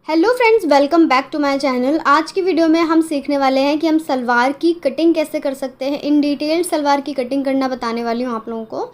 Hello friends, welcome back to my channel. आज की video में हम सीखने वाले हैं कि हम सलवार की कटिंग कैसे कर सकते हैं। इन डिटेल सलवार की कटिंग करना बताने वाली हूँ आप लोगों को।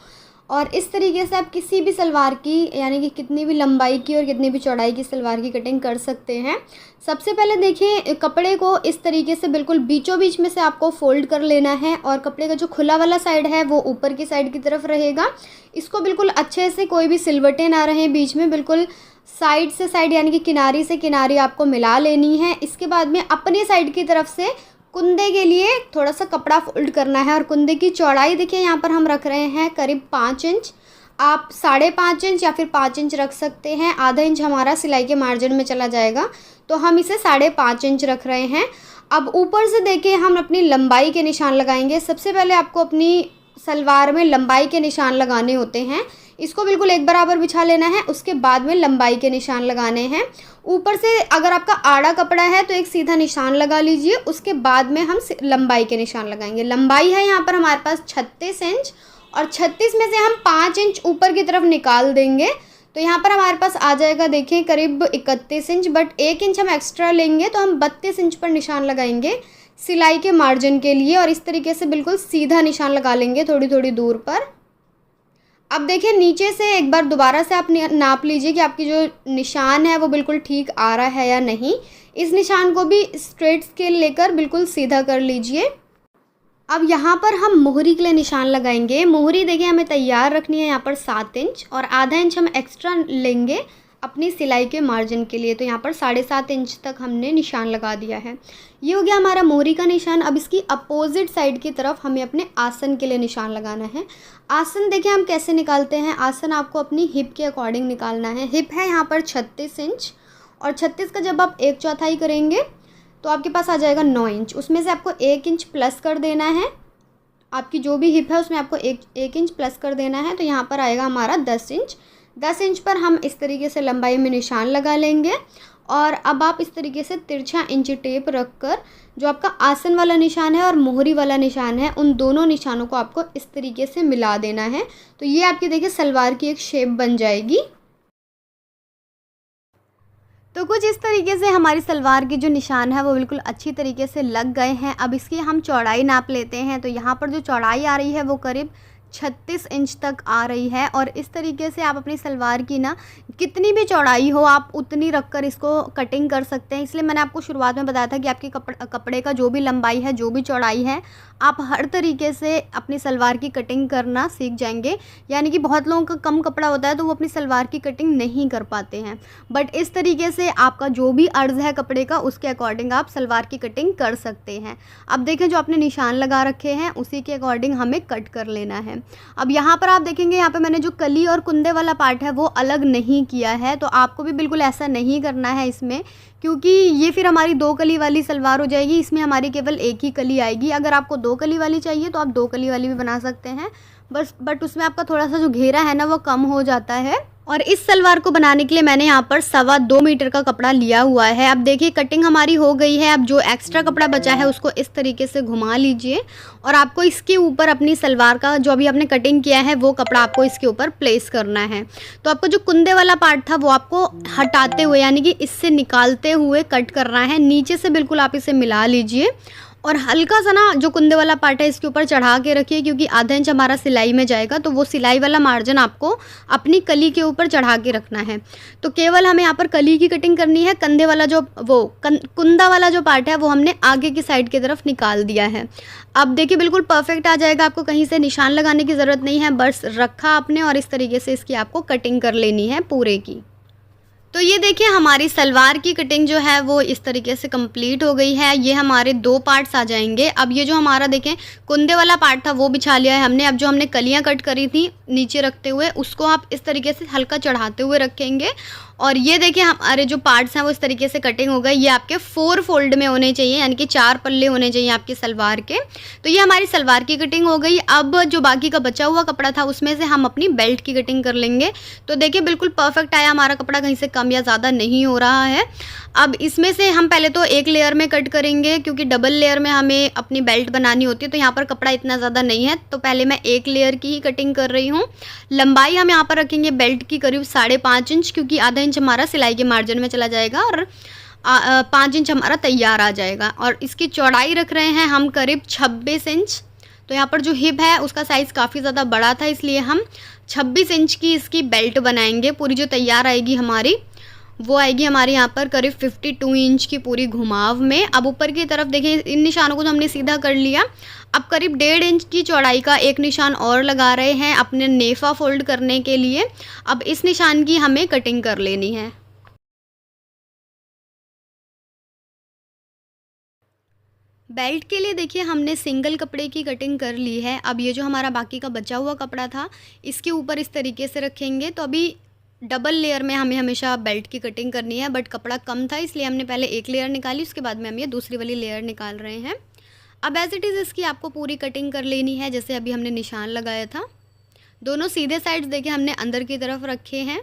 और इस तरीके से आप किसी भी सलवार की यानी कि कितनी भी लंबाई की और कितनी भी चौड़ाई की सलवार की कटिंग कर सकते हैं। सबसे पहले देखिए, कपड़े को इस तरीके से बिल्कुल बीचों बीच में से आपको फ़ोल्ड कर लेना है और कपड़े का जो खुला वाला साइड है वो ऊपर की साइड की तरफ रहेगा। इसको बिल्कुल अच्छे से, कोई भी सिलवटें ना रहें बीच में, बिल्कुल साइड से साइड यानी कि किनारी से किनारी आपको मिला लेनी है। इसके बाद में अपनी साइड की तरफ से कुंदे के लिए थोड़ा सा कपड़ा फोल्ड करना है। और कुंदे की चौड़ाई देखिए, यहाँ पर हम रख रहे हैं करीब 5 इंच। आप 5.5 इंच या फिर 5 इंच रख सकते हैं। आधा इंच हमारा सिलाई के मार्जिन में चला जाएगा, तो हम इसे 5.5 इंच रख रहे हैं। अब ऊपर से देखिए, हम अपनी लंबाई के निशान लगाएंगे। सबसे पहले आपको अपनी सलवार में लंबाई के निशान लगाने होते हैं। इसको बिल्कुल एक बराबर बिछा लेना है, उसके बाद में लंबाई के निशान लगाने हैं। ऊपर से अगर आपका आड़ा कपड़ा है तो एक सीधा निशान लगा लीजिए, उसके बाद में हम लंबाई के निशान लगाएंगे। लंबाई है यहाँ पर हमारे पास 36 इंच, और 36 में से हम 5 इंच ऊपर की तरफ निकाल देंगे, तो यहाँ पर हमारे पास आ जाएगा देखिए करीब 31 इंच। बट 1 इंच हम एक्स्ट्रा लेंगे तो हम 32 इंच पर निशान लगाएंगे सिलाई के मार्जिन के लिए। और इस तरीके से बिल्कुल सीधा निशान लगा लेंगे थोड़ी थोड़ी दूर पर। अब देखिए, नीचे से एक बार दोबारा से आप नाप लीजिए कि आपकी जो निशान है वो बिल्कुल ठीक आ रहा है या नहीं। इस निशान को भी स्ट्रेट स्केल लेकर बिल्कुल सीधा कर लीजिए। अब यहाँ पर हम मोहरी के लिए निशान लगाएंगे। मोहरी देखिए, हमें तैयार रखनी है यहाँ पर 7 इंच, और आधा इंच हम एक्स्ट्रा लेंगे अपनी सिलाई के मार्जिन के लिए। तो यहाँ पर 7.5 इंच तक हमने निशान लगा दिया है। ये हो गया हमारा मोहरी का निशान। अब इसकी अपोजिट साइड की तरफ हमें अपने आसन के लिए निशान लगाना है। आसन देखिए हम कैसे निकालते हैं। आसन आपको अपनी हिप के अकॉर्डिंग निकालना है। हिप है यहाँ पर 36 इंच, और 36 का जब आप 1/4 करेंगे तो आपके पास आ जाएगा 9 इंच। उसमें से आपको 1 इंच प्लस कर देना है। आपकी जो भी हिप है उसमें आपको एक इंच प्लस कर देना है, तो यहाँ पर आएगा हमारा 10 इंच। 10 इंच पर हम इस तरीके से लंबाई में निशान लगा लेंगे। और अब आप इस तरीके से तिरछा इंची टेप रखकर जो आपका आसन वाला निशान है और मोहरी वाला निशान है, उन दोनों निशानों को आपको इस तरीके से मिला देना है। तो ये आपकी देखिए सलवार की एक शेप बन जाएगी। तो कुछ इस तरीके से हमारी सलवार की जो निशान है वो बिल्कुल अच्छी तरीके से लग गए हैं। अब इसकी हम चौड़ाई नाप लेते हैं। तो यहाँ पर जो चौड़ाई आ रही है वो करीब 36 इंच तक आ रही है। और इस तरीके से आप अपनी सलवार की ना कितनी भी चौड़ाई हो आप उतनी रखकर इसको कटिंग कर सकते हैं। इसलिए मैंने आपको शुरुआत में बताया था कि आपके कपड़े का जो भी लंबाई है, जो भी चौड़ाई है, आप हर तरीके से अपनी सलवार की कटिंग करना सीख जाएंगे। यानी कि बहुत लोगों का कम कपड़ा होता है तो वो अपनी सलवार की कटिंग नहीं कर पाते हैं। बट इस तरीके से आपका जो भी अर्ज़ है कपड़े का, उसके अकॉर्डिंग आप सलवार की कटिंग कर सकते हैं। अब देखें, जो आपने निशान लगा रखे हैं उसी के अकॉर्डिंग हमें कट कर लेना है। अब यहाँ पर आप देखेंगे, यहाँ पे मैंने जो कली और कुंदे वाला पार्ट है वो अलग नहीं किया है। तो आपको भी बिल्कुल ऐसा नहीं करना है इसमें, क्योंकि ये फिर हमारी 2 कली वाली सलवार हो जाएगी। इसमें हमारी केवल एक ही कली आएगी। अगर आपको 2 कली वाली चाहिए तो आप 2 कली वाली भी बना सकते हैं, बट उसमें आपका थोड़ा सा जो घेरा है ना वो कम हो जाता है। और इस सलवार को बनाने के लिए मैंने यहाँ पर 2.25 मीटर का कपड़ा लिया हुआ है। अब देखिए, कटिंग हमारी हो गई है। अब जो एक्स्ट्रा कपड़ा बचा है उसको इस तरीके से घुमा लीजिए, और आपको इसके ऊपर अपनी सलवार का जो अभी आपने कटिंग किया है वो कपड़ा आपको इसके ऊपर प्लेस करना है। तो आपको जो कुंदे वाला पार्ट था वो आपको हटाते हुए यानी कि इससे निकालते हुए कट करना है। नीचे से बिल्कुल आप इसे मिला लीजिए, और हल्का सा ना जो कुंदे वाला पार्ट है इसके ऊपर चढ़ा के रखिए, क्योंकि आधा इंच हमारा सिलाई में जाएगा। तो वो सिलाई वाला मार्जिन आपको अपनी कली के ऊपर चढ़ा के रखना है। तो केवल हमें यहाँ पर कली की कटिंग करनी है। कंधे वाला जो कुंदा वाला जो पार्ट है वो हमने आगे की साइड की तरफ निकाल दिया है। अब देखिए, बिल्कुल परफेक्ट आ जाएगा। आपको कहीं से निशान लगाने की ज़रूरत नहीं है, बस रखा आपने और इस तरीके से इसकी आपको कटिंग कर लेनी है पूरे की। तो ये देखिए, हमारी सलवार की कटिंग जो है वो इस तरीके से कंप्लीट हो गई है। ये हमारे 2 पार्ट्स आ जाएंगे। अब ये जो हमारा देखें कुंदे वाला पार्ट था वो बिछा लिया है हमने। अब जो हमने कलियां कट करी थी नीचे रखते हुए, उसको आप इस तरीके से हल्का चढ़ाते हुए रखेंगे। और ये देखिए, हमारे जो पार्ट्स हैं वो इस तरीके से कटिंग हो गए। ये आपके 4 फोल्ड में होने चाहिए, यानी कि 4 पल्ले होने चाहिए आपकी सलवार के। तो ये हमारी सलवार की कटिंग हो गई। अब जो बाकी का बचा हुआ कपड़ा था उसमें से हम अपनी बेल्ट की कटिंग कर लेंगे। तो देखिए, बिल्कुल परफेक्ट आया हमारा कपड़ा, कहीं से कम या ज़्यादा नहीं हो रहा है। अब इसमें से हम पहले तो एक लेयर में कट करेंगे, क्योंकि डबल लेयर में हमें अपनी बेल्ट बनानी होती है। तो यहाँ पर कपड़ा इतना ज़्यादा नहीं है, तो पहले मैं एक लेयर की ही कटिंग कर रही हूँ। लंबाई हम यहाँ पर रखेंगे बेल्ट की करीब 5.5 इंच, क्योंकि आधा इंच हमारा सिलाई के मार्जिन में चला जाएगा और 5 इंच हमारा तैयार आ जाएगा। और इसकी चौड़ाई रख रहे हैं हम करीब 26 इंच। तो यहाँ पर जो हिप है उसका साइज़ काफ़ी ज़्यादा बड़ा था, इसलिए हम 26 इंच की इसकी बेल्ट बनाएंगे। पूरी जो तैयार आएगी हमारी वो आएगी हमारे यहाँ पर करीब 52 इंच की पूरी घुमाव में। अब ऊपर की तरफ देखें, इन निशानों को तो हमने सीधा कर लिया। अब करीब 1.5 इंच की चौड़ाई का एक निशान और लगा रहे हैं अपने नेफा फोल्ड करने के लिए। अब इस निशान की हमें कटिंग कर लेनी है। बेल्ट के लिए देखिए हमने सिंगल कपड़े की कटिंग कर ली है। अब ये जो हमारा बाकी का बचा हुआ कपड़ा था इसके ऊपर इस तरीके से रखेंगे। तो अभी डबल लेयर में हमें हमेशा बेल्ट की कटिंग करनी है, बट कपड़ा कम था इसलिए हमने पहले एक लेयर निकाली, उसके बाद में हम ये दूसरी वाली लेयर निकाल रहे हैं। अब एज इट इज़ इसकी आपको पूरी कटिंग कर लेनी है जैसे अभी हमने निशान लगाया था। दोनों सीधे साइड्स देखिए हमने अंदर की तरफ रखे हैं।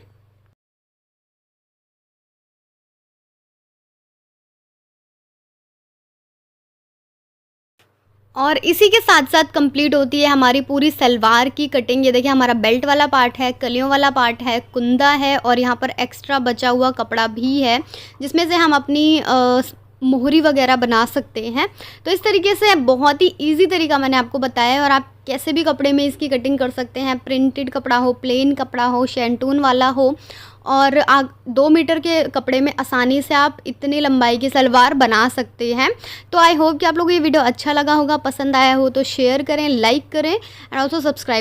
और इसी के साथ साथ कंप्लीट होती है हमारी पूरी सलवार की कटिंग। ये देखिए हमारा बेल्ट वाला पार्ट है, कलियों वाला पार्ट है, कुंदा है और यहाँ पर एक्स्ट्रा बचा हुआ कपड़ा भी है जिसमें से हम अपनी मोहरी वगैरह बना सकते हैं। तो इस तरीके से बहुत ही इजी तरीका मैंने आपको बताया है और आप कैसे भी कपड़े में इसकी कटिंग कर सकते हैं। प्रिंटेड कपड़ा हो, प्लेन कपड़ा हो, शैंटून वाला हो, और 2 मीटर के कपड़े में आसानी से आप इतनी लंबाई की सलवार बना सकते हैं। तो आई होप कि आप लोगों को ये वीडियो अच्छा लगा होगा, पसंद आया हो तो शेयर करें, लाइक करें एंड ऑल्सो सब्सक्राइब।